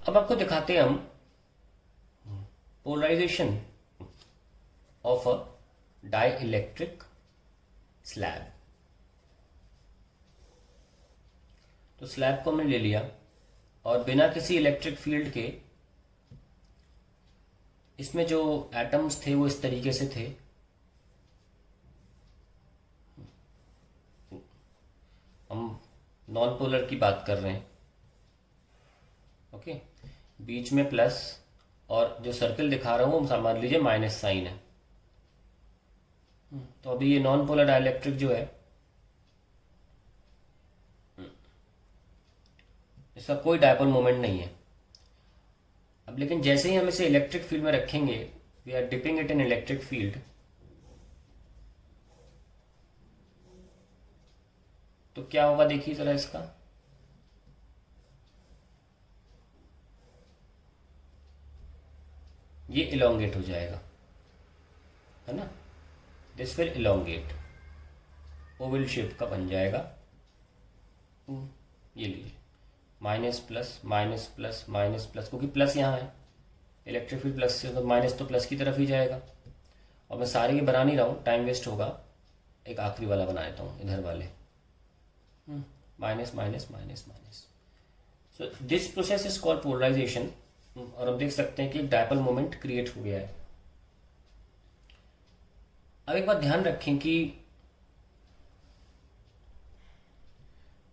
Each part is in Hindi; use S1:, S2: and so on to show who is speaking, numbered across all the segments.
S1: अब आपको दिखाते हैं हम polarisation of a dielectric slab. तो स्लैब को हमने ले लिया और बिना किसी इलेक्ट्रिक फील्ड के इसमें जो एटम्स थे वो इस तरीके से थे। हम नॉन पोलर की बात कर रहे हैं। ओके, बीच में प्लस और जो सर्कल दिखा रहा हूं वो मान लीजिए माइनस साइन है। तो अभी ये नॉन पोलर डाइलेक्ट्रिक जो है इसका कोई डायपोल मोमेंट नहीं है। अब लेकिन जैसे ही हम इसे इलेक्ट्रिक फील्ड में रखेंगे, we are dipping it in electric field, तो क्या होगा देखिए जरा इसका। ये इलोंगेट हो जाएगा, है ना। This will elongate, Oval shape का बन जाएगा। ये लीजिए minus plus minus plus minus plus, क्योंकि प्लस यहाँ है, इलेक्ट्रिक फील्ड प्लस से तो माइनस तो प्लस की तरफ ही जाएगा। और मैं सारे ये बना नहीं रहा हूँ, टाइम वेस्ट होगा। एक आखिरी वाला बना देता हूँ, इधर वाले minus minus minus minus. So this process is called polarisation. और हम देख सकते हैं कि एक डायपोल मोमेंट क्रिएट हो गया है। अब एक बात ध्यान रखें कि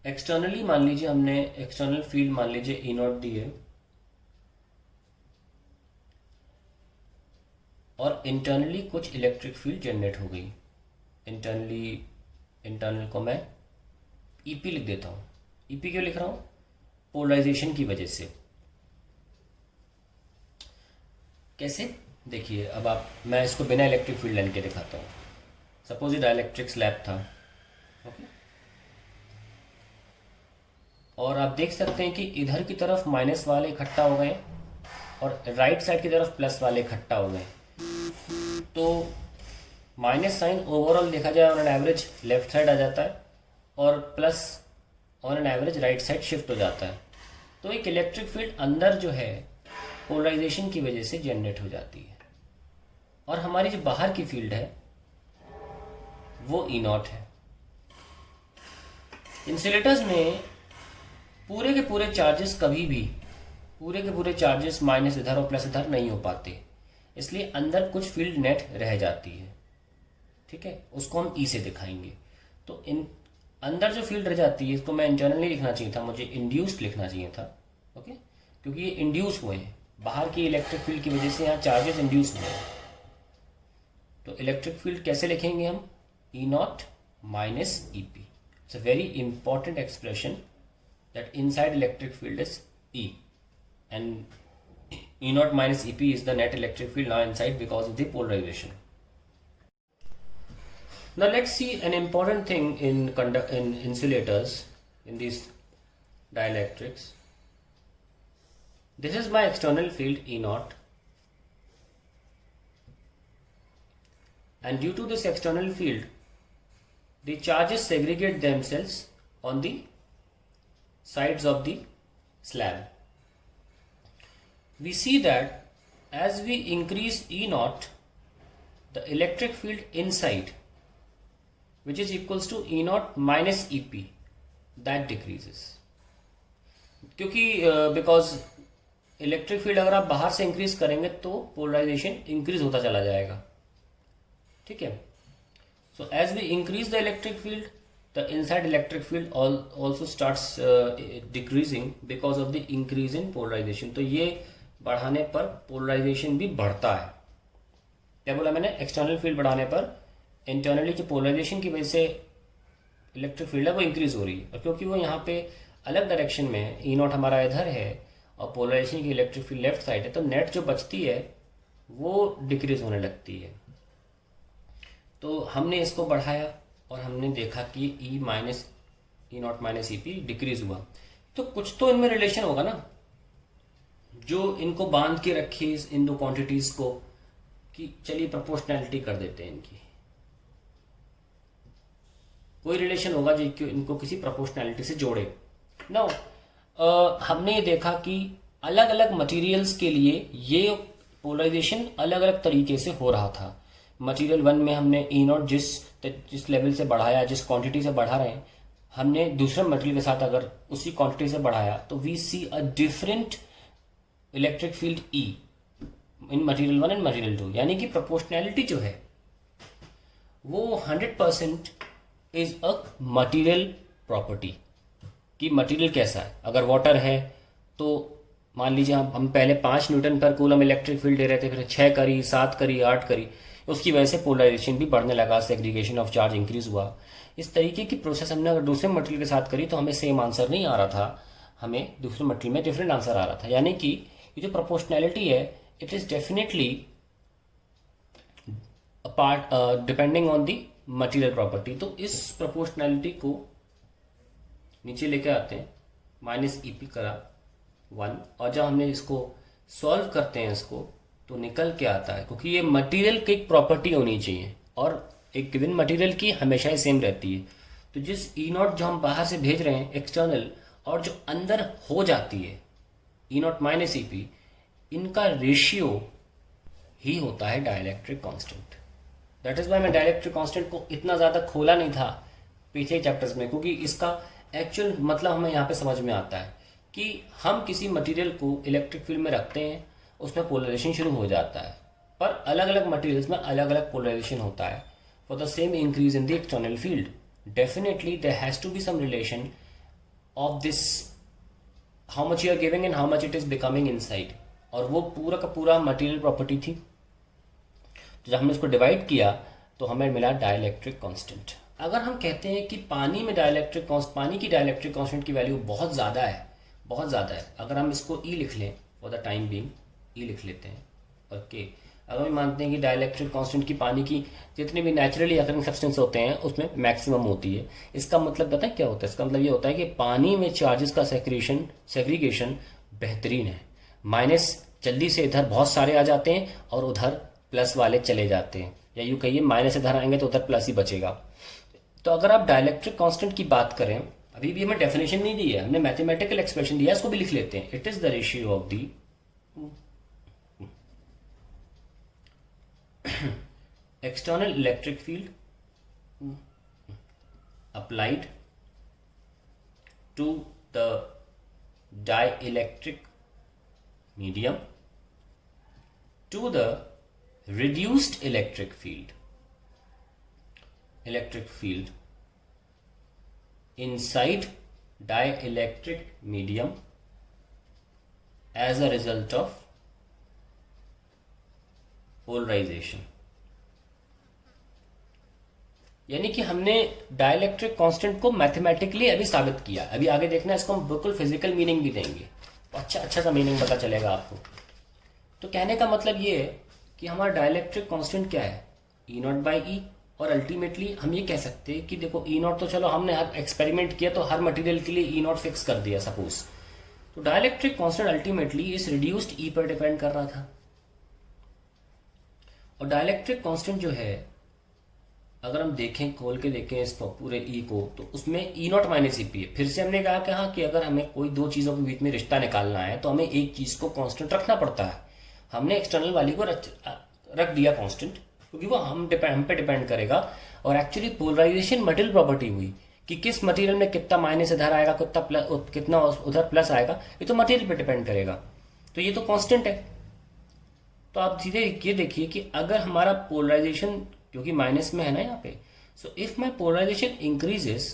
S1: एक्सटर्नली मान लीजिए हमने एक्सटर्नल फील्ड मान लीजिए ई नॉट दी है और इंटरनली कुछ इलेक्ट्रिक फील्ड जनरेट हो गई। इंटरनल को मैं ईपी लिख देता हूं। ईपी क्यों लिख रहा हूं? पोलराइजेशन की वजह से। कैसे देखिए, अब मैं इसको बिना इलेक्ट्रिक फील्ड लाइन के दिखाता हूं। सपोज ये डाइलेक्ट्रिक स्लैब था, ओके, और आप देख सकते हैं कि इधर की तरफ माइनस वाले इकट्ठा हो गए और राइट साइड की तरफ प्लस वाले इकट्ठा हो गए। तो माइनस साइन ओवरऑल देखा जाए on an average left side आ जाता है और plus on an average right side shift हो जाता है। तो एक इलेक्ट्रिक फील्ड अंदर जो है पोलराइजेशन की वजह से जनरेट हो जाती है। और हमारी जो बाहर की फील्ड है वो ई नॉट है। इंसुलेटर्स में पूरे के पूरे चार्जेस कभी भी पूरे के पूरे चार्जेस माइनस इधर और प्लस इधर नहीं हो पाते, इसलिए अंदर कुछ फील्ड नेट रह जाती है। ठीक है, उसको हम ई से दिखाएंगे। तो इन अंदर जो फील्ड रह जाती है इसको मैं इंटरनल नहीं लिखना चाहिए था, मुझे इंड्यूस्ड लिखना चाहिए था। ओके, क्योंकि ये इंड्यूस हुए हैं बाहर की इलेक्ट्रिक फील्ड की वजह से, यहाँ चार्जेस इंड्यूस हुए हैं। तो इलेक्ट्रिक फील्ड कैसे लिखेंगे हम? E not minus E P. It's a very important expression that inside electric field is E, and E naught minus EP is the net electric field now inside because of the polarization. Now let's see an important thing in insulators, in these dielectrics. This is my external field E naught, and due to this external field the charges segregate themselves on the sides of the slab. We see that as we increase E naught, the electric field inside, which is equals to E naught minus EP, that decreases. क्योंकि because इलेक्ट्रिक फील्ड अगर आप बाहर से इंक्रीज करेंगे तो पोलराइजेशन इंक्रीज होता चला जाएगा। ठीक है, so as we increase the electric field, the inside electric field also starts decreasing because of the increase in polarization. तो ये बढ़ाने पर पोलराइजेशन भी बढ़ता है। क्या बोला मैंने? एक्सटर्नल फील्ड बढ़ाने पर इंटरनली जो पोलराइजेशन की वजह से इलेक्ट्रिक फील्ड है वो इंक्रीज हो रही है, और क्योंकि वो यहाँ पे अलग डायरेक्शन में ई नॉट हमारा इधर है और पोलराइजेशन की इलेक्ट्रिक फील्ड लेफ्ट साइड है, तो नेट जो बचती है वो डिक्रीज होने लगती है। तो हमने इसको बढ़ाया और हमने देखा कि E not minus E P decrease हुआ। तो कुछ तो इनमें रिलेशन होगा ना, जो इनको बांध के रखे इन दो क्वांटिटीज को, कि चलिए प्रोपोर्शनैलिटी कर देते हैं इनकी। कोई रिलेशन होगा जो इनको किसी प्रोपोर्शनैलिटी से जोड़े। नाउ हमने ये देखा कि अलग अलग मटेरियल्स के लिए ये पोलराइजेशन अलग अलग तरीके से हो रहा था। मटेरियल 1 में हमने ई नॉट जिस लेवल से बढ़ाया, जिस क्वांटिटी से बढ़ा रहे हैं, हमने दूसरे मटेरियल के साथ अगर उसी क्वांटिटी से बढ़ाया तो we see a different electric field E in material 1 and material 2। यानी कि प्रोपोर्शनैलिटी जो है वो 100% इज अ मटेरियल प्रॉपर्टी कि मटेरियल कैसा है। अगर वाटर है तो मान लीजिए हम पहले 5 न्यूटन पर कूलम इलेक्ट्रिक फील्ड दे रहे थे, फिर 6 करी, 7 करी, 8 करी, उसकी वजह से पोलराइजेशन भी बढ़ने लगा, सेग्रीगेशन ऑफ चार्ज इंक्रीज हुआ। इस तरीके की प्रोसेस हमने अगर दूसरे मटेरियल के साथ करी तो हमें सेम आंसर नहीं आ रहा था, हमें दूसरे मटेरियल में डिफरेंट आंसर आ रहा था। यानी कि ये जो प्रोपोर्शनैलिटी है it is definitely part depending on the material property. तो इस प्रोपोर्शनैलिटी को नीचे लेके आते हैं, माइनस ई पी करा 1, और जब हमने इसको सॉल्व करते हैं इसको तो निकल के आता है, क्योंकि ये मटेरियल की एक प्रॉपर्टी होनी चाहिए और एक गिवन मटेरियल की हमेशा ही सेम रहती है। तो जिस ई नॉट जो हम बाहर से भेज रहे हैं एक्सटर्नल और जो अंदर हो जाती है E not minus E P, इनका रेशियो ही होता है dielectric constant. That is why मैं डाइलेक्ट्रिक कांस्टेंट को इतना ज्यादा खोला नहीं था पिछले चैप्टर्स में, क्योंकि इसका एक्चुअल मतलब हमें यहाँ पे समझ में आता है कि हम किसी मटेरियल को इलेक्ट्रिक फील्ड में रखते हैं, उसमें पोलराइजेशन शुरू हो जाता है, पर अलग अलग मटेरियल्स में अलग अलग पोलराइजेशन होता है for the same increase in the external field. Definitely there has to be some relation of this, how much you are giving and how much it is becoming inside, और वो पूरा का पूरा मटेरियल प्रॉपर्टी थी। तो जब हमने इसको डिवाइड किया तो हमें मिला डाइलेक्ट्रिक कांस्टेंट। अगर हम कहते हैं कि पानी की डाइलेक्ट्रिक कांस्टेंट की वैल्यू बहुत ज़्यादा है, बहुत ज़्यादा है, अगर हम इसको ई लिख लें फॉर द टाइम बीइंग, ई लिख लेते हैं, ओके। अगर हम मानते हैं कि डाइलेक्ट्रिक कांस्टेंट की पानी की जितने भी नेचुरली अकरिंग सब्सटेंस होते हैं उसमें मैक्सिमम होती है, इसका मतलब पता है क्या होता है? इसका मतलब ये होता है कि पानी में चार्जेस का सेग्रीगेशन बेहतरीन है। माइनस जल्दी से इधर बहुत सारे आ जाते हैं और उधर प्लस वाले चले जाते हैं, या यूँ कहिए माइनस इधर आएंगे तो उधर प्लस ही बचेगा। तो अगर आप डाइलेक्ट्रिक कांस्टेंट की बात करें, अभी भी हमें डेफिनेशन नहीं दी है, हमने मैथमेटिकल एक्सप्रेशन दिया है, इसको भी लिख लेते हैं। It is the ratio of the external electric field applied to the dielectric medium to the reduced electric field inside dielectric medium as a result of polarisation. यानी कि हमने डाइलेक्ट्रिक कांस्टेंट को मैथमेटिकली अभी साबित किया, अभी आगे देखना इसको हम बिल्कुल फिजिकल मीनिंग भी देंगे, अच्छा सा मीनिंग पता चलेगा आपको। तो कहने का मतलब ये है कि हमारा डाइलेक्ट्रिक कांस्टेंट क्या है, ई नॉट बाई ई, और अल्टीमेटली हम ये कह सकते हैं कि देखो ई नॉट तो चलो हमने हर एक्सपेरिमेंट किया तो हर मटेरियल के लिए ई नॉट फिक्स कर दिया सपोज, तो डाइलेक्ट्रिक कांस्टेंट अल्टीमेटली इस रिड्यूस्ड ई पर डिपेंड कर रहा था। और डाइलेक्ट्रिक कांस्टेंट जो है अगर हम देखें, खोल के देखें इस पूरे ई को, तो उसमें ई नॉट माइनस ई पी है। फिर से हमने कहा कि अगर हमें कोई दो चीजों के बीच में रिश्ता निकालना है तो हमें एक चीज को कांस्टेंट रखना पड़ता है। हमने एक्सटर्नल वाली को रख दिया कांस्टेंट, क्योंकि वो हम पे डिपेंड करेगा। और एक्चुअली पोलराइजेशन मटेरियल प्रॉपर्टी हुई कि किस मटेरियल में कितना माइनस इधर आएगा, कितना उधर प्लस आएगा, ये तो मटेरियल पे डिपेंड करेगा। तो ये तो कांस्टेंट है। तो आप सीधे ये देखिए कि अगर हमारा पोलराइजेशन क्योंकि माइनस में है ना यहाँ पे, so if my polarisation increases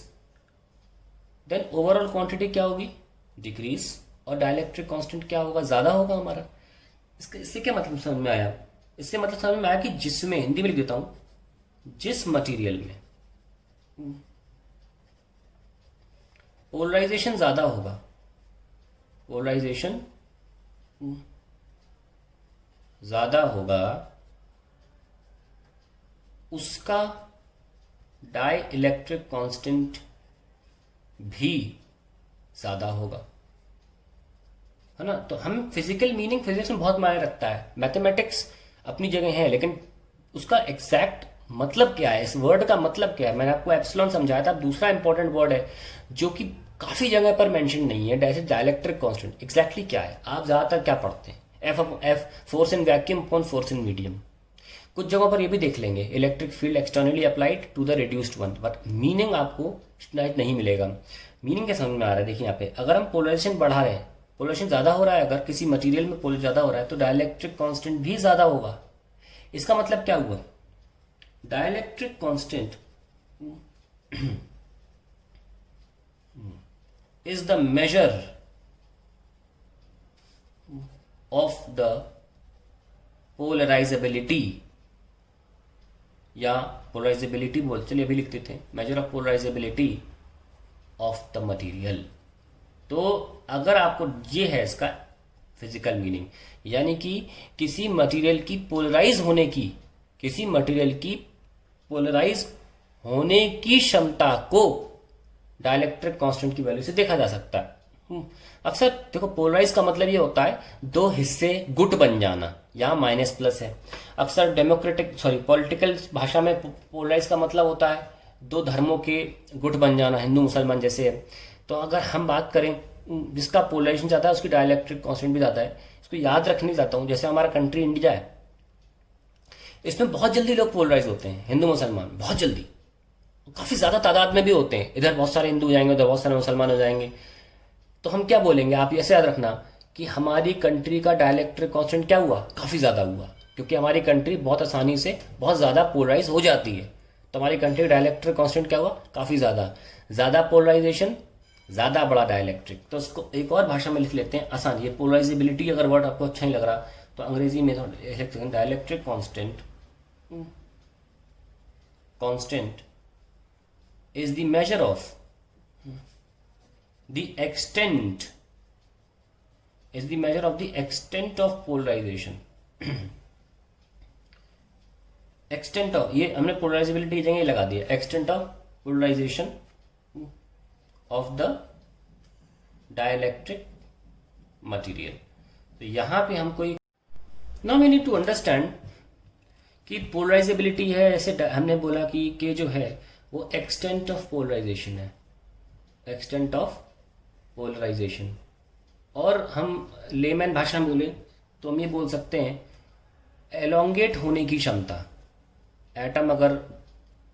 S1: then overall quantity क्या होगी, डिक्रीज, और डाइलेक्ट्रिक कांस्टेंट क्या होगा, ज्यादा होगा हमारा। इससे क्या मतलब समझ में आया? इससे मतलब समझ में आया कि जिसमें, हिंदी में लिख देता हूं, जिस मटेरियल में पोलराइजेशन ज्यादा होगा, पोलराइजेशन ज्यादा होगा, उसका डाई इलेक्ट्रिक कांस्टेंट भी ज्यादा होगा, है ना। तो हम फिजिकल मीनिंग फिजिक्स में बहुत मायने रखता है, मैथमेटिक्स अपनी जगह है, लेकिन उसका एग्जैक्ट मतलब क्या है, इस वर्ड का मतलब क्या है। मैंने आपको एप्सिलॉन समझाया था। दूसरा इंपॉर्टेंट वर्ड है जो कि काफ़ी जगह पर मेंशन नहीं है जैसे डाइलेक्ट्रिक कांस्टेंट एग्जैक्टली क्या है। आप ज़्यादातर क्या पढ़ते हैं, F force in vacuum upon force in medium. कुछ जगहों पर ये भी देख लेंगे electric field externally applied to the reduced one, but meaning आपको शायद नहीं मिलेगा। मीनिंग क्या समझ में आ रहा है, देखिए यहाँ पे अगर हम पोलराइजेशन बढ़ा रहे हैं, पोलराइजेशन ज़्यादा हो रहा है, अगर किसी मटेरियल में पोलर ज़्यादा हो रहा है तो डाइलेक्ट्रिक कांस्टेंट भी ज़्यादा होगा। इसका मतलब क्या हुआ, dielectric constant is the measure of the polarizability, या polarizability बोल चलिए अभी लिखते थे, measure of polarizability of the material। तो अगर आपको ये है इसका फिजिकल मीनिंग, यानी कि किसी मटेरियल की पोलराइज होने की, किसी मटेरियल की पोलराइज होने की क्षमता को डाइलेक्ट्रिक कांस्टेंट की वैल्यू से देखा जा सकता है। अक्सर देखो पोलराइज का मतलब ये होता है दो हिस्से गुट बन जाना, यहाँ माइनस प्लस है। अक्सर पॉलिटिकल भाषा में पोलराइज का मतलब होता है दो धर्मों के गुट बन जाना, हिंदू मुसलमान जैसे है। तो अगर हम बात करें जिसका पोलराइजेशन ज़्यादा है उसकी डाइलेक्ट्रिक कांस्टेंट भी ज़्यादा है। इसको याद रखने जाता हूँ, जैसे हमारा कंट्री इंडिया है, इसमें बहुत जल्दी लोग पोलराइज होते हैं, हिंदू मुसलमान बहुत जल्दी, काफी ज्यादा तादाद में भी होते हैं। इधर बहुत सारे हिंदू हो जाएंगे, उधर बहुत सारे मुसलमान हो जाएंगे। तो हम क्या बोलेंगे, आप ऐसे याद रखना कि हमारी कंट्री का डाइलेक्ट्रिक कांस्टेंट क्या हुआ, काफी ज्यादा हुआ, क्योंकि हमारी कंट्री बहुत आसानी से बहुत ज्यादा पोलराइज हो जाती है। तो हमारी कंट्री का डाइलेक्ट्रिक कांस्टेंट क्या हुआ, काफी ज्यादा पोलराइजेशन, ज्यादा बड़ा डाइलेक्ट्रिक। तो उसको एक और भाषा में लिख लेते हैं आसान, ये पोलराइजेबिलिटी अगर वर्ड आपको अच्छा नहीं लग रहा तो अंग्रेजी में dielectric constant is the measure of the extent of polarization। extent of, ये हमने polarizability की जगह लगा दिया, extent of polarization of the dielectric material। तो यहां पे हम कोई now we need to understand कि पोलराइजेबिलिटी है, ऐसे हमने बोला कि के जो है वो एक्सटेंट ऑफ पोलराइजेशन है, एक्सटेंट ऑफ पोलराइजेशन। और हम लेमैन भाषा में बोले तो हम ये बोल सकते हैं एलोंगेट होने की क्षमता। एटम अगर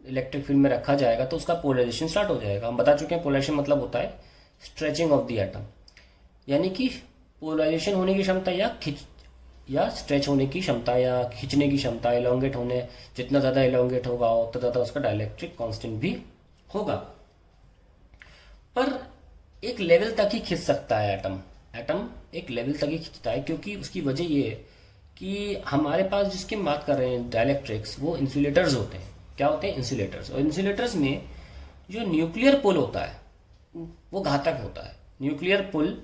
S1: इलेक्ट्रिक फील्ड में रखा जाएगा तो उसका पोलराइजेशन स्टार्ट हो जाएगा। हम बता चुके हैं पोलराइजेशन मतलब होता है स्ट्रेचिंग ऑफ द एटम, यानी कि पोलराइजेशन होने की क्षमता या स्ट्रेच होने की क्षमता या खींचने की क्षमता, एलोंगेट होने, जितना ज़्यादा एलोंगेट होगा उतना ज़्यादा उसका डाइलेक्ट्रिक कांस्टेंट भी होगा। पर एक लेवल तक ही खींच सकता है एटम एक लेवल तक ही खींचता है, क्योंकि उसकी वजह ये है कि हमारे पास जिसकी बात कर रहे हैं डाइलेक्ट्रिक्स, वो इंसुलेटर्स होते हैं। क्या होते हैं, इंसुलेटर्स। और इंसुलेटर्स में जो न्यूक्लियर पुल होता है वो घातक होता है। न्यूक्लियर पुल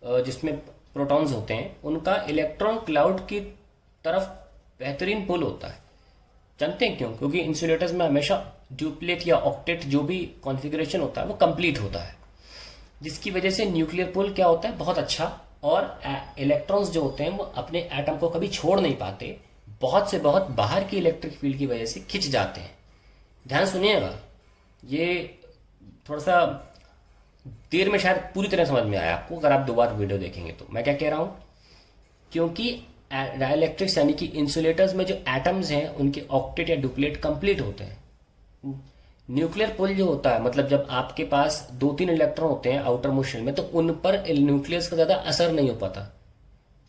S1: जिसमें प्रोटॉन्स होते हैं उनका इलेक्ट्रॉन क्लाउड की तरफ बेहतरीन पुल होता है। जानते हैं क्यों? क्योंकि इंसुलेटर्स में हमेशा ड्यूप्लेट या ऑक्टेट जो भी कॉन्फ़िगरेशन होता है वो कंप्लीट होता है, जिसकी वजह से न्यूक्लियर पुल क्या होता है, बहुत अच्छा। और इलेक्ट्रॉन्स जो होते हैं वो अपने एटम को कभी छोड़ नहीं पाते, बहुत से बहुत बाहर की इलेक्ट्रिक फील्ड की वजह से खिंच जाते हैं। ध्यान सुनिएगा, ये थोड़ा सा देर में शायद पूरी तरह समझ में आया आपको अगर आप दोबारा वीडियो देखेंगे तो। मैं क्या कह रहा हूं, क्योंकि डाइलेक्ट्रिक्स यानी कि इंसुलेटर्स में जो एटम्स हैं उनके ऑक्टेट या डुप्लेट कंप्लीट होते हैं। न्यूक्लियर पुल जो होता है, मतलब जब आपके पास 2-3 इलेक्ट्रॉन होते हैं आउटर मोस्ट शेल में, तो उन पर न्यूक्लियस का ज्यादा असर नहीं हो पाता।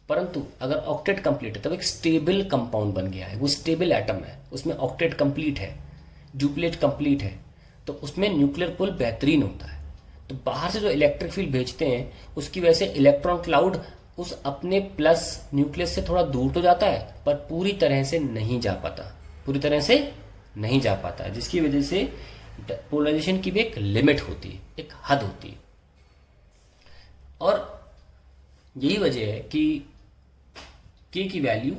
S1: परंतु अगर ऑक्टेट कंप्लीट है तब एक स्टेबल कंपाउंड बन गया है, वो स्टेबल एटम है, उसमें ऑक्टेट कंप्लीट है, डुप्लेट कंप्लीट है, तो उसमें न्यूक्लियर पुल बेहतरीन होता है। तो बाहर से जो इलेक्ट्रिक फील्ड भेजते हैं उसकी वजह से इलेक्ट्रॉन क्लाउड उस अपने प्लस न्यूक्लियस से थोड़ा दूर तो जाता है पर पूरी तरह से नहीं जा पाता, जिसकी वजह से पोलराइजेशन की भी एक लिमिट होती है, एक हद होती है। और यही वजह है कि के की वैल्यू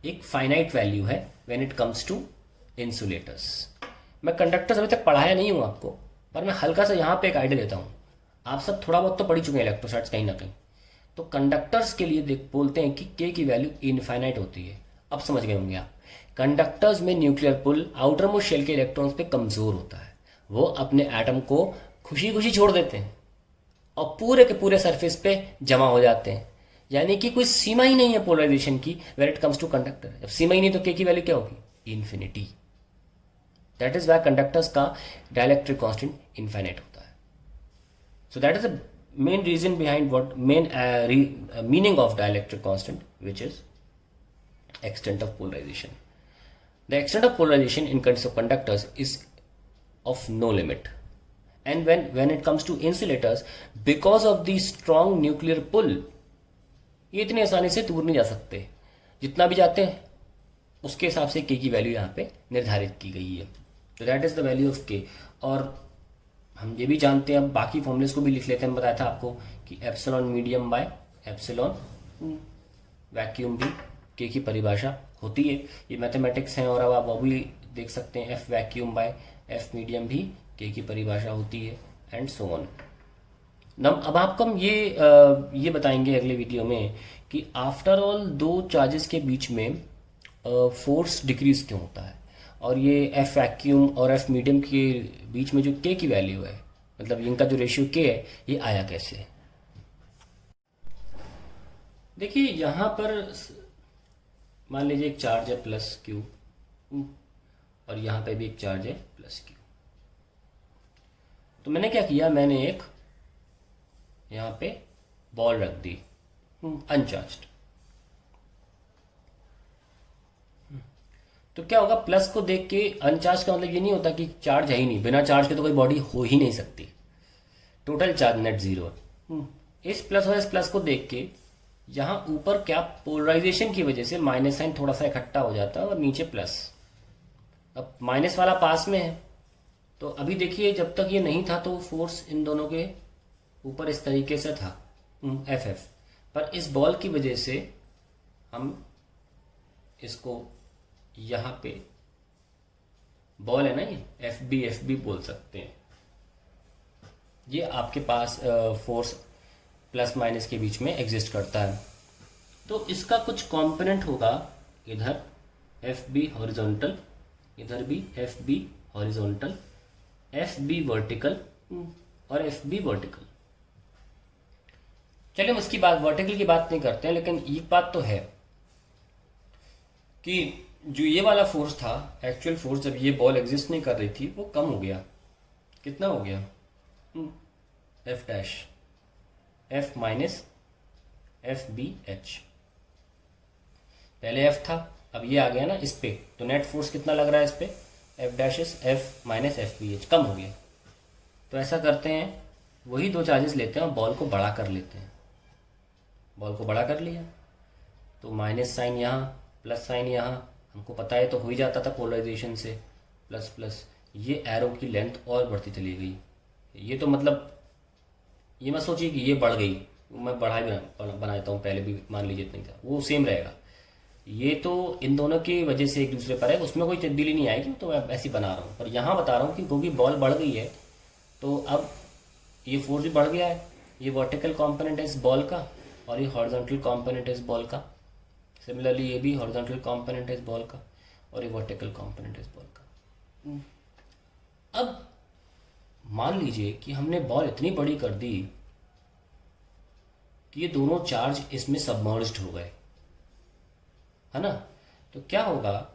S1: एक फाइनाइट वैल्यू है when it comes to insulators. मैं कंडक्टर्स अभी तक पढ़ाया नहीं हूं आपको, पर मैं हल्का सा यहाँ पे एक आइडिया देता हूँ। आप सब थोड़ा बहुत तो पढ़ ही चुके हैं इलेक्ट्रोस्टैट्स कहीं ना कहीं। तो कंडक्टर्स के लिए बोलते हैं कि के की वैल्यू इनफाइनाइट होती है। अब समझ गए होंगे आप, कंडक्टर्स में न्यूक्लियर पुल आउटर मोस्ट शेल के इलेक्ट्रॉन्स पे कमजोर होता है, वो अपने एटम को खुशी खुशी छोड़ देते हैं। और पूरे के पूरे सरफेस पे जमा हो जाते हैं। यानी कि कोई सीमा ही नहीं है पोलराइजेशन की where it comes to conductor. जब सीमा ही नहीं तो के की वैल्यू क्या होगी? Infinity. That is why conductors का डाइलेक्ट्रिक कांस्टेंट इनफाइनाइट होता है। So that is the main reason behind what main meaning of dielectric constant, which is extent of polarization. The extent of polarization in case of conductors is of no limit, and when it comes to insulators, because of the strong nuclear pull, ये इतनी आसानी से दूर नहीं जा सकते। जितना भी जाते हैं उसके हिसाब से के की वैल्यू यहाँ पे निर्धारित की गई है। तो that is the value of के। और हम ये भी जानते हैं, अब बाकी फॉर्मूलेस को भी लिख लेते हैं। बताया था आपको कि epsilon medium by epsilon vacuum भी के की परिभाषा होती है। ये मैथमेटिक्स है और अब आप वो भी देख सकते हैं, F vacuum by F medium भी के की परिभाषा होती है, एंड सो ऑन। अब आपको हम ये बताएंगे अगले वीडियो में कि आफ्टर ऑल दो चार्जेस के बीच में फोर्स डिक्रीज क्यों होता है, और ये एफ वैक्यूम और एफ मीडियम के बीच में जो के की वैल्यू है, मतलब इनका जो रेशियो के है, ये आया कैसे। देखिए यहाँ पर मान लीजिए एक चार्ज है प्लस क्यू, और यहाँ पे भी एक चार्ज है प्लस क्यू। तो मैंने क्या किया, मैंने एक यहाँ पे बॉल रख दी अनचार्ज्ड। तो क्या होगा, प्लस को देख के अनचार्ज का मतलब ये नहीं होता कि चार्ज है ही नहीं, बिना चार्ज के तो कोई बॉडी हो ही नहीं सकती, टोटल चार्ज नेट जीरो। इस प्लस और इस प्लस को देख के यहां ऊपर क्या पोलराइजेशन की वजह से माइनस साइन थोड़ा सा इकट्ठा हो जाता है और नीचे प्लस। अब माइनस वाला पास में है, तो अभी देखिए जब तक ये नहीं था तो फोर्स इन दोनों के ऊपर इस तरीके से था एफ एफ, पर इस बॉल की वजह से हम इसको यहाँ पे बॉल है ना, ये एफ बी बोल सकते हैं। ये आपके पास फोर्स प्लस माइनस के बीच में एग्जिस्ट करता है। तो इसका कुछ कंपोनेंट होगा, इधर एफ बी हॉरिजॉन्टल, इधर भी F B horizontal, F B vertical और एफ बी वर्टिकल। चलिए हम उसकी बात, वर्टिकल की बात नहीं करते हैं, लेकिन एक बात तो है कि जो ये वाला फोर्स था, एक्चुअल फोर्स जब ये बॉल एग्जिस्ट नहीं कर रही थी, वो कम हो गया। कितना हो गया? F dash F minus F B H. पहले एफ था, अब ये आ गया ना इस पे, तो नेट फोर्स कितना लग रहा है इस पे? F dash F minus F B H, कम हो गया। तो ऐसा करते हैं, वही दो चार्जेस लेते हैं और बॉल को बड़ा कर लेते हैं। बॉल को बड़ा कर लिया तो माइनस साइन यहाँ, प्लस साइन यहाँ, हमको पता है तो हो ही जाता था पोलराइजेशन से, प्लस प्लस। ये एरो की लेंथ और बढ़ती चली गई। ये तो मतलब ये मत सोचिए कि ये बढ़ गई, मैं बढ़ाई बना देता हूँ, पहले भी मान लीजिए इतना ही था, वो सेम रहेगा। ये तो इन दोनों की वजह से एक दूसरे पर है, उसमें कोई तब्दीली नहीं आएगी, तो मैं ऐसे बना रहा हूँ। पर यहाँ बता रहा हूँ कि क्योंकि बॉल बढ़ गई है तो अब ये फोर्स भी बढ़ गया है। ये वर्टिकल कॉम्पोनेंट है इस बॉल का, और ये हॉरिजॉन्टल कॉम्पोनेंट है इस बॉल का। सिमिलरली ये भी हॉरिजॉन्टल कॉम्पोनेंट है इस बॉल का, और ये वर्टिकल कॉम्पोनेंट है इस बॉल का। अब मान लीजिए कि हमने बॉल इतनी बड़ी कर दी कि ये दोनों चार्ज इसमें सबमर्ज्ड हो गए, है ना। तो क्या होगा,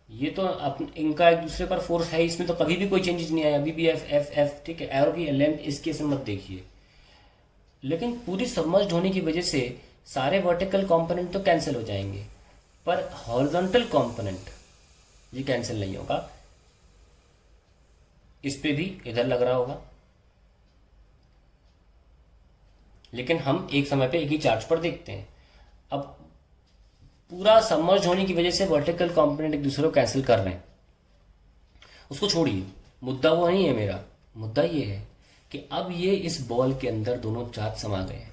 S1: ये तो इनका एक दूसरे पर फोर्स है, इसमें तो कभी भी कोई चेंजेस नहीं आया, अभी भी एफ एफ एफ, ठीक है। एरो की लेंथ इसके से मत देखिए, लेकिन पूरी सबमर्ज्ड होने की वजह से सारे वर्टिकल कंपोनेंट तो कैंसिल हो जाएंगे, पर हॉरिजॉन्टल कंपोनेंट ये कैंसिल नहीं होगा। इस पे भी इधर लग रहा होगा, लेकिन हम एक समय पे एक ही चार्ज पर देखते हैं। अब पूरा सबमर्ज होने की वजह से वर्टिकल कंपोनेंट एक दूसरे को कैंसिल कर रहे हैं, उसको छोड़िए, मुद्दा वो नहीं है मेरा। मुद्दा ये है कि अब ये इस बॉल के अंदर दोनों चार्ज समा गए हैं।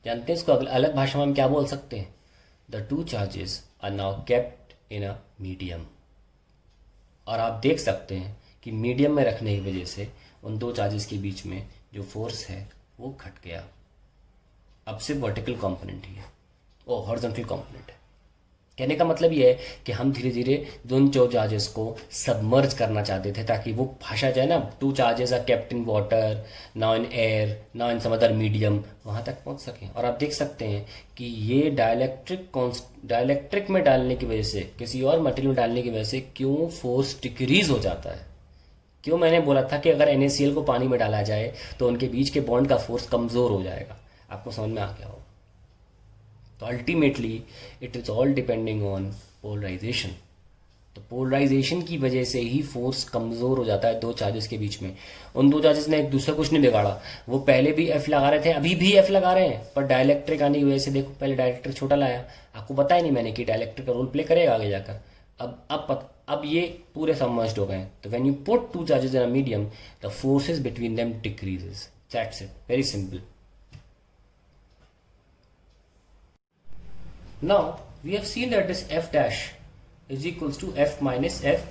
S1: जानते हैं इसको अलग भाषा में हम क्या बोल सकते हैं? The two charges are now kept in a medium. और आप देख सकते हैं कि मीडियम में रखने की वजह से उन दो चार्जेस के बीच में जो फोर्स है वो घट गया। अब सिर्फ वर्टिकल कंपोनेंट ही है, ओ हॉरिजॉन्टल कंपोनेंट है। कहने का मतलब ये है कि हम धीरे धीरे दोनों दो चार्जेस को सबमर्ज करना चाहते थे ताकि वो भाषा जाए ना, two charges are kept in water, now in air, now in some other medium, वहां तक पहुंच सकें। और आप देख सकते हैं कि ये डायलैक्ट्रिक में डालने की वजह से, किसी और मटेरियल में डालने की वजह से क्यों फोर्स डिक्रीज हो जाता है। क्यों मैंने बोला था कि अगर NaCl को पानी में डाला जाए तो उनके बीच के बॉन्ड का फोर्स कमजोर हो जाएगा। आपको समझ में आ गया होगा। तो ultimately it is all depending on polarisation. तो पोलराइजेशन की वजह से ही फोर्स कमजोर हो जाता है दो चार्जेस के बीच में। उन दो चार्जेस ने एक दूसरा कुछ नहीं बिगाड़ा, वो पहले भी F लगा रहे थे, अभी भी F लगा रहे हैं, पर डायलैक्ट्रिक आने की वजह से देखो, पहले डायलैक्ट्रिक छोटा लाया, आपको बताया नहीं मैंने कि डायलैक्ट्रिक का रोल प्ले करेगा आगे जाकर। अब ये पूरे सबमर्ज्ड हो गए हैं। तो when you put two charges in a medium, the forces between them decreases, that's it, very simple. Now we have seen that this F dash is equals to F minus F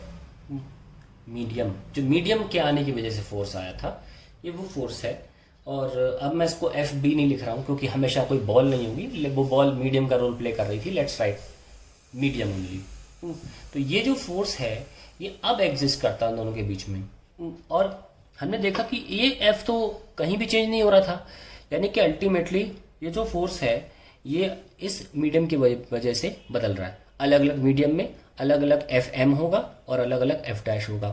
S1: medium. जो मीडियम के आने की वजह से फोर्स आया था, ये वो फोर्स है। और अब मैं इसको एफ बी नहीं लिख रहा हूँ क्योंकि हमेशा कोई बॉल नहीं होगी, वो बॉल मीडियम का रोल प्ले कर रही थी, लेट्स राइट मीडियम ओनली। तो ये जो फोर्स है ये अब एग्जिस्ट करता है दोनों के बीच में। और हमने देखा कि ये एफ तो कहीं भी चेंज नहीं हो रहा था, यानी कि अल्टीमेटली ये जो फोर्स है ये इस मीडियम की वजह से बदल रहा है। अलग अलग मीडियम में अलग अलग एफ एम होगा और अलग अलग एफ डैश होगा,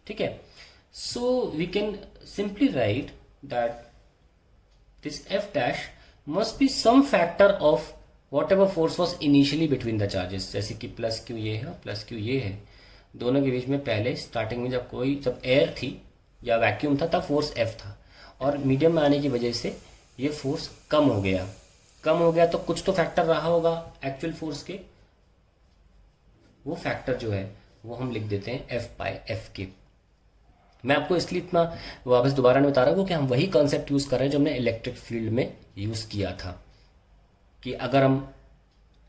S1: ठीक है। So we can simply write that this F dash must be some factor of whatever force was initially between the charges. जैसे कि प्लस क्यू ये है, प्लस क्यू ये है, दोनों के बीच में पहले स्टार्टिंग में जब एयर थी या वैक्यूम था तब फोर्स एफ था, और मीडियम में आने की वजह से ये फोर्स कम हो गया। तो कुछ तो फैक्टर रहा होगा एक्चुअल फोर्स के, वो फैक्टर जो है वो हम लिख देते हैं एफ बाय एफ के। मैं आपको इसलिए इतना वापस दोबारा नहीं बता रहा हूँ क्योंकि हम वही कॉन्सेप्ट यूज कर रहे हैं जो हमने इलेक्ट्रिक फील्ड में यूज किया था, कि अगर हम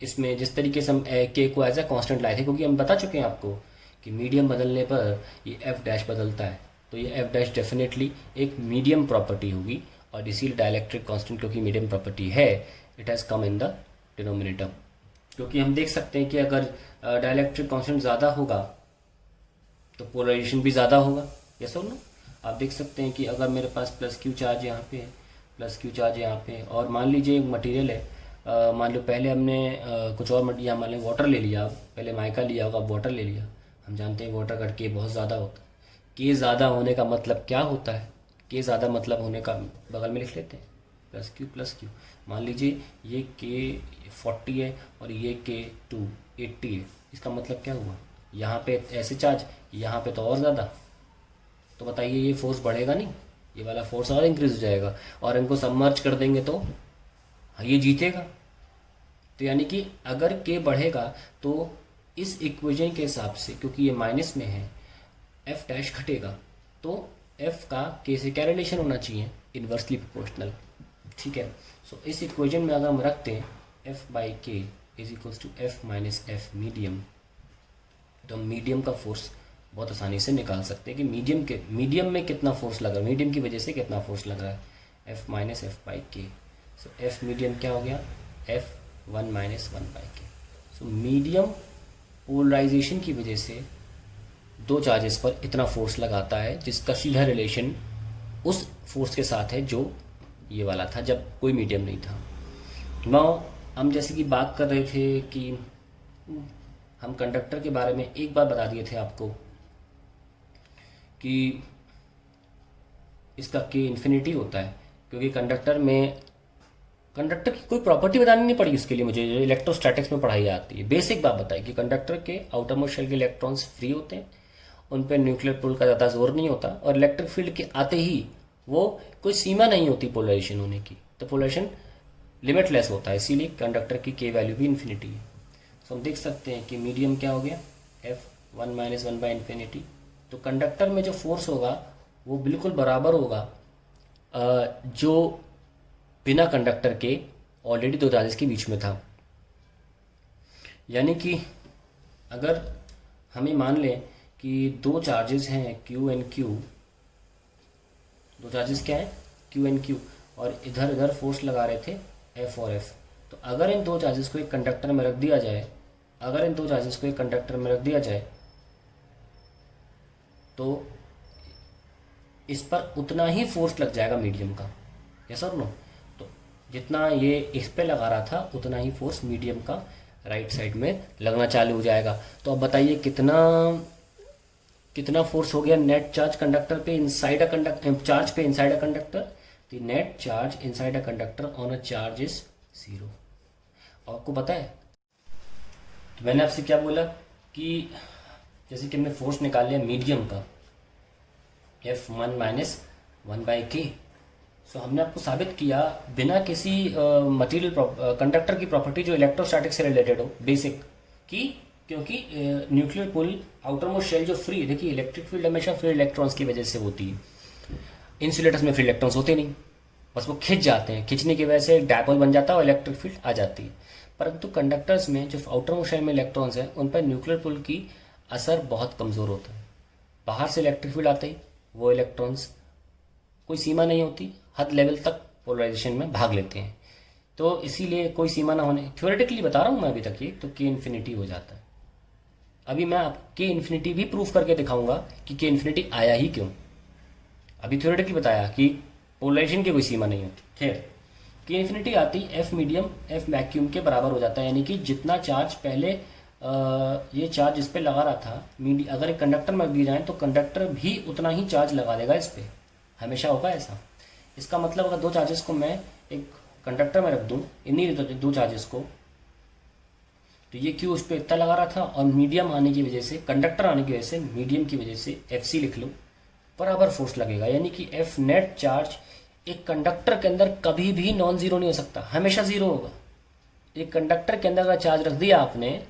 S1: इसमें जिस तरीके से हम के को एज ए कांस्टेंट लाए थे, क्योंकि हम बता चुके हैं आपको कि मीडियम बदलने पर ये एफ डैश बदलता है, तो ये एफ डैश डेफिनेटली एक मीडियम प्रॉपर्टी होगी, और इसीलिए डायलैक्ट्रिक कांस्टेंट क्योंकि मीडियम प्रॉपर्टी है, it has come in the denominator. क्योंकि हम देख सकते हैं कि अगर डायलैक्ट्रिक कांस्टेंट ज़्यादा होगा तो पोलराइजेशन भी ज़्यादा होगा, यस और नो। आप देख सकते हैं कि अगर मेरे पास प्लस क्यू चार्ज यहाँ पे है, प्लस क्यू चार्ज यहाँ पे, और मान लीजिए एक मटेरियल है, मान लो पहले हमने कुछ और मटेरियल, मान लो वाटर ले लिया, पहले माइका लिया होगा, अब वाटर ले लिया। हम जानते हैं वाटर का के बहुत ज़्यादा होता है। के ज़्यादा होने का मतलब क्या होता है? के ज़्यादा मतलब होने का बगल में लिख लेते हैं प्लस क्यू। मान लीजिए ये के 40 है और ये के 280 है, इसका मतलब क्या हुआ? यहाँ पे ऐसे चार्ज, यहाँ पे तो और ज़्यादा, तो बताइए ये फोर्स बढ़ेगा नहीं, ये वाला फोर्स और इंक्रीज हो जाएगा, और इनको सबमर्ज कर देंगे तो ये जीतेगा। तो यानी कि अगर के बढ़ेगा तो इस इक्वेशन के हिसाब से, क्योंकि ये माइनस में है, एफ डैश घटेगा, तो एफ का के से क्या रिलेशन होना चाहिए? इन्वर्सली प्रोपोर्शनल, ठीक है। सो इस इक्वेशन में अगर हम रखते हैं F by K is equals to F minus F medium, तो हम मीडियम का फोर्स बहुत आसानी से निकाल सकते हैं कि मीडियम में कितना फोर्स लग रहा है, मीडियम की वजह से कितना फोर्स लग रहा है, एफ माइनस एफ बाई के। सो एफ मीडियम क्या हो गया? एफ 1 माइनस 1 बाई के। सो मीडियम पोलराइजेशन की वजह से दो चार्जेस पर इतना फोर्स लगाता है, जिसका सीधा रिलेशन उस फोर्स के साथ है जो ये वाला था जब कोई मीडियम नहीं था। नाउ हम जैसे कि बात कर रहे थे कि हम कंडक्टर के बारे में एक बार बता दिए थे आपको कि इसका के इन्फिनिटी होता है, क्योंकि कंडक्टर की कोई प्रॉपर्टी बतानी नहीं पड़ी उसके लिए मुझे, जो इलेक्ट्रोस्टैटिक्स में पढ़ाई जाती है। बेसिक बात बताई कि कंडक्टर के आउटर मोस्ट शेल के इलेक्ट्रॉन्स फ्री होते हैं, उन पर न्यूक्लियर पुल का ज़्यादा जोर नहीं होता, और इलेक्ट्रिक फील्ड के आते ही वो कोई सीमा नहीं होती पोलराइजेशन होने की, तो पोलराइजेशन लिमिटलेस होता है, इसीलिए कंडक्टर की के वैल्यू भी इन्फिनिटी है। सो हम देख सकते हैं कि मीडियम क्या हो गया? F 1 minus 1 by infinity. तो कंडक्टर में जो फोर्स होगा वो बिल्कुल बराबर होगा जो बिना कंडक्टर के ऑलरेडी दो चार्जेस के बीच में था। यानी कि अगर हमें मान लें कि दो चार्जेस हैं क्यू एंड क्यू, दो चार्जेस क्या है? क्यू एंड क्यू, और इधर फोर्स लगा रहे थे एफ और एफ। तो अगर इन दो चार्जेस को एक कंडक्टर में रख दिया जाए अगर इन दो चार्जेस को एक कंडक्टर में रख दिया जाए तो इस पर उतना ही फोर्स लग जाएगा मीडियम का, यस और नो। तो जितना ये इस पे लगा रहा था उतना ही फोर्स मीडियम का राइट साइड में लगना चालू हो जाएगा। तो अब बताइए कितना कितना फोर्स हो गया नेट चार्ज कंडक्टर पे इनसाइड अ कंडक्टर, चार्ज पे inside a conductor. The net charge inside a conductor on a charge is 0। आपको पता है, तो मैंने आपसे क्या बोला कि जैसे कि हमने फोर्स निकाल लिया मीडियम का F1 माइनस 1/k। सो हमने आपको साबित किया बिना किसी मटेरियल कंडक्टर की प्रॉपर्टी जो इलेक्ट्रोस्टैटिक से रिलेटेड हो, बेसिक की, क्योंकि न्यूक्लियर पुल आउटर मोस्ट शेल जो फ्री, देखिए इलेक्ट्रिक फील्ड हमेशा फ्री इलेक्ट्रॉन्स की वजह से होती है। इंसुलेटर्स में फ्री इलेक्ट्रॉन्स होते नहीं, बस वो खिंच जाते हैं, खिंचने की वजह से डायपोल बन जाता है और इलेक्ट्रिक फील्ड आ जाती है। परंतु कंडक्टर्स में जो आउटर मोस्ट शेल में इलेक्ट्रॉन्स हैं उन पर न्यूक्लियर पुल की असर बहुत कमज़ोर होता है। बाहर से इलेक्ट्रिक फील्ड आते ही वो इलेक्ट्रॉन्स, कोई सीमा नहीं होती, हद लेवल तक पोलराइजेशन में भाग लेते हैं। तो इसीलिए कोई सीमा ना होने, थ्योरेटिकली बता रहा हूँ मैं अभी तक ये, तो के इन्फिनिटी हो जाता है। अभी मैं आप के इन्फिनिटी भी प्रूफ करके दिखाऊंगा कि के इन्फिनिटी आया ही क्यों। अभी थ्योरेटिकली बताया कि पोलराइजेशन की कोई सीमा नहीं होती। खैर, के इन्फिनिटी आती एफ मीडियम एफ वैक्यूम के बराबर हो जाता है, यानी कि जितना चार्ज पहले ये चार्ज इस पर लगा रहा था, अगर एक कंडक्टर में रख दिए जाए तो कंडक्टर भी उतना ही चार्ज लगा देगा इस पर, हमेशा होगा ऐसा। इसका मतलब अगर दो चार्जेस को मैं एक कंडक्टर में रख दूं, इन्हीं दो चार्जेस को, तो ये क्यू उस पर इतना लगा रहा था और मीडियम आने की वजह से, कंडक्टर आने की वजह से, मीडियम की वजह से एफ सी लिख लो, बराबर फोर्स लगेगा। यानी कि एफ नेट चार्ज एक कंडक्टर के अंदर कभी भी नॉन जीरो नहीं हो सकता, हमेशा जीरो होगा। एक कंडक्टर के अंदर अगर चार्ज रख दिया आपने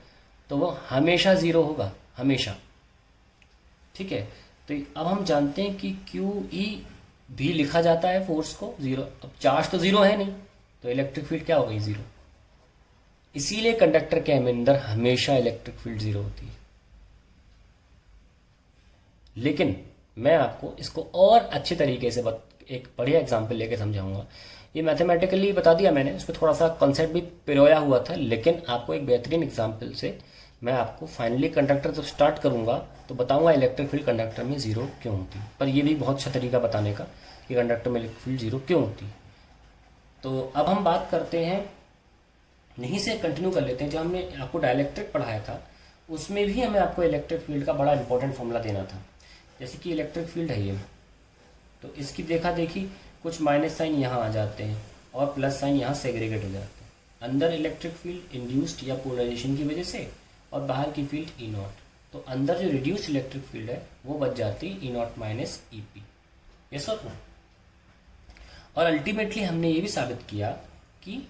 S1: तो वो हमेशा जीरो होगा, हमेशा। ठीक है, तो अब हम जानते हैं कि क्यू ई भी लिखा जाता है फोर्स को जीरो। अब चार्ज तो जीरो है नहीं, तो इलेक्ट्रिक फील्ड क्या हो गई, जीरो। इसीलिए कंडक्टर के अंदर हमेशा इलेक्ट्रिक फील्ड जीरो होती है। लेकिन मैं आपको इसको और अच्छे तरीके से एक बढ़िया एग्जांपल लेके समझाऊंगा। ये मैथमेटिकली बता दिया मैंने, इसमें थोड़ा सा कॉन्सेप्ट भी पिरोया हुआ था, लेकिन आपको एक बेहतरीन एग्जांपल से मैं आपको फाइनली कंडक्टर जब स्टार्ट करूंगा तो बताऊंगा इलेक्ट्रिक फील्ड कंडक्टर में जीरो क्यों होती है। पर ये भी बहुत अच्छा तरीका बताने का कि कंडक्टर में इलेक्ट्रिक फील्ड जीरो क्यों होती है। तो अब हम बात करते हैं, यहीं से कंटिन्यू कर लेते हैं। जब हमने आपको डाइलेक्ट्रिक पढ़ाया था उसमें भी हमें आपको इलेक्ट्रिक फील्ड का बड़ा इंपॉर्टेंट फॉर्मूला देना था। जैसे कि इलेक्ट्रिक फील्ड है ये, तो इसकी देखा देखी कुछ माइनस साइन यहाँ आ जाते हैं और प्लस साइन यहाँ सेग्रीगेट हो जाते हैं। अंदर इलेक्ट्रिक फील्ड इंड्यूस्ड या पोलराइजेशन की वजह से और बाहर की फील्ड ई नॉट, तो अंदर जो रिड्यूस्ड इलेक्ट्रिक फील्ड है वो बच जाती E not minus E P, yes और नो। और अल्टीमेटली हमने ये भी साबित किया कि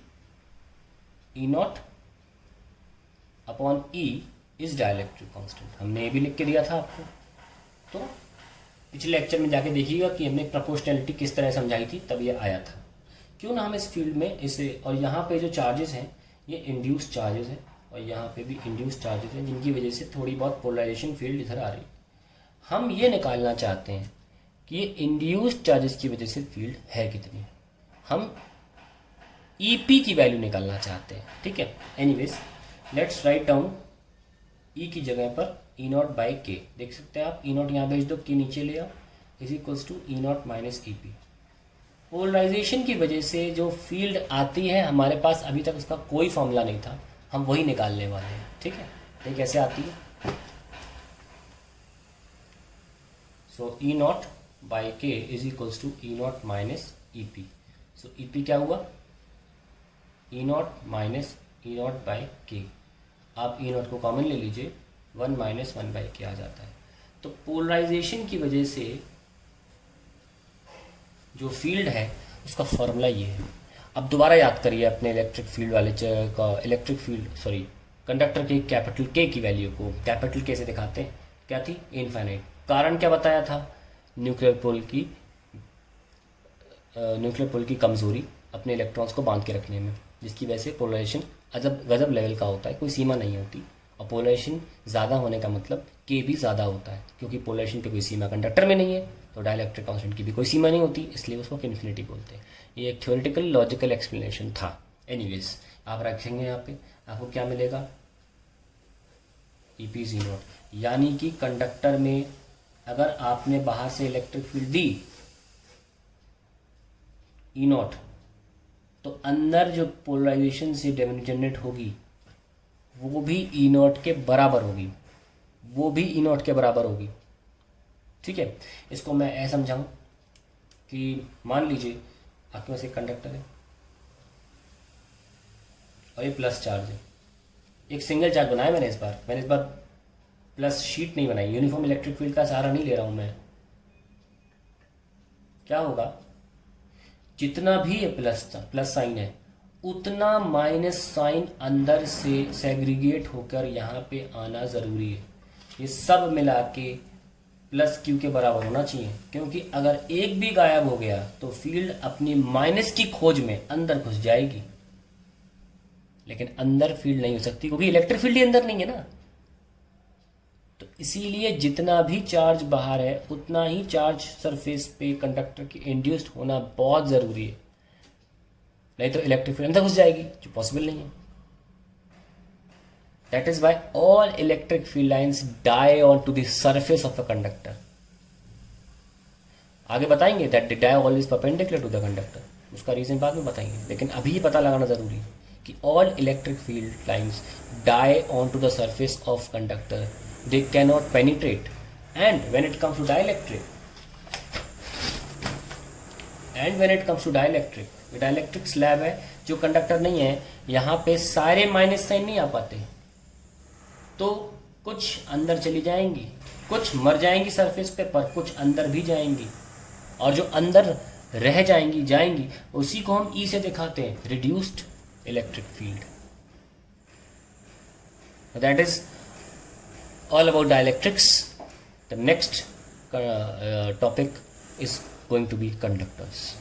S1: E not upon E is dielectric constant, हमने ये भी लिख के दिया था आपको। तो पिछले लेक्चर में जाके देखिएगा कि हमने प्रोपोर्शनैलिटी किस तरह समझाई थी, तब ये आया था। क्यों ना हम इस फील्ड में इसे, और यहाँ पे जो चार्जेस हैं ये इंड्यूस चार्जेस हैं और यहाँ पे भी इंड्यूस चार्जेस हैं, जिनकी वजह से थोड़ी बहुत पोलराइजेशन फील्ड इधर आ रही है। हम ये निकालना चाहते हैं कि ये इंड्यूस चार्जेस की वजह से फील्ड है कितनी, हम EP की वैल्यू निकालना चाहते हैं। ठीक है, anyways let's write down E की जगह पर ई नॉट बाई के, देख सकते हैं आप, ई नॉट यहाँ भेज दो, के नीचे ले आओ, is equals to E not minus E P. Polarisation की वजह से जो फील्ड आती है हमारे पास अभी तक उसका कोई फॉर्मूला नहीं था, हम वही निकालने वाले हैं। ठीक है, तो कैसे आती है, so E not by K is equals to E not minus E P. So E P क्या हुआ, E not minus E not by K. आप ई नॉट को कॉमन ले लीजिए, 1 माइनस 1 बाई के आ जाता है। तो पोलराइजेशन की वजह से जो फील्ड है उसका फॉर्मूला ये है। अब दोबारा याद करिए अपने इलेक्ट्रिक फील्ड वाले का, इलेक्ट्रिक फील्ड सॉरी कंडक्टर के कैपिटल के की वैल्यू को कैपिटल के से दिखाते हैं, क्या थी, इनफाइनाइट। कारण क्या बताया था, न्यूक्लियर पोल की कमजोरी अपने इलेक्ट्रॉन्स को बांध के रखने में, जिसकी वजह से पोलराइजेशन अजब गजब लेवल का होता है, कोई सीमा नहीं होती। और पोलराइजेशन ज़्यादा होने का मतलब के भी ज़्यादा होता है, क्योंकि पोलराइजेशन पे कोई सीमा कंडक्टर में नहीं है, तो डाइलेक्ट्रिक कांस्टेंट की भी कोई सीमा नहीं होती, इसलिए उसको इन्फिनिटी बोलते हैं। ये एक थ्योरेटिकल लॉजिकल एक्सप्लेनेशन था। एनीवेज आप रखेंगे यहाँ पे, आपको क्या मिलेगा, EP is E नॉट। यानी कि कंडक्टर में अगर आपने बाहर से electric field the E not, तो अंदर जो पोलराइजेशन से जनरेट होगी वो भी E नॉट के बराबर होगी, वो भी E नॉट के बराबर होगी। ठीक है, इसको मैं ऐसा समझाऊं कि मान लीजिए आपके पास एक कंडक्टर है और ये प्लस चार्ज है। एक सिंगल चार्ज बनाया मैंने इस बार प्लस शीट नहीं बनाई, यूनिफॉर्म इलेक्ट्रिक फील्ड का सहारा नहीं ले रहा हूं मैं। क्या होगा, जितना भी ये प्लस साइन है उतना माइनस साइन अंदर से सेग्रीगेट होकर यहाँ पे आना जरूरी है। ये सब मिला के प्लस क्यू के बराबर होना चाहिए, क्योंकि अगर एक भी गायब हो गया तो फील्ड अपनी माइनस की खोज में अंदर घुस जाएगी, लेकिन अंदर फील्ड नहीं हो सकती क्योंकि इलेक्ट्रिक फील्ड ही अंदर नहीं है ना। तो इसीलिए जितना भी चार्ज बाहर है उतना ही चार्ज सरफेस पे कंडक्टर की इंड्यूस्ड होना बहुत जरूरी है, नहीं तो इलेक्ट्रिक फील्ड अंदर घुस जाएगी, जो पॉसिबल नहीं है। That is why all electric field lines die onto the surface of a conductor. आगे बताएंगे that the die always perpendicular to the conductor, उसका रीजन बाद में बताएंगे, लेकिन अभी ये पता लगाना जरूरी है कि all electric field lines die onto the surface of conductor. They cannot penetrate. And when it comes to dielectric slab है जो कंडक्टर नहीं है, यहाँ पे सारे माइनस साइन नहीं आ पाते, तो कुछ अंदर चली जाएंगी, कुछ मर जाएंगी सरफेस पे, पर कुछ अंदर भी जाएंगी, और जो अंदर रह जाएंगी उसी को हम ई से दिखाते हैं, reduced electric field. That is all about dielectrics. The next topic is going to be conductors.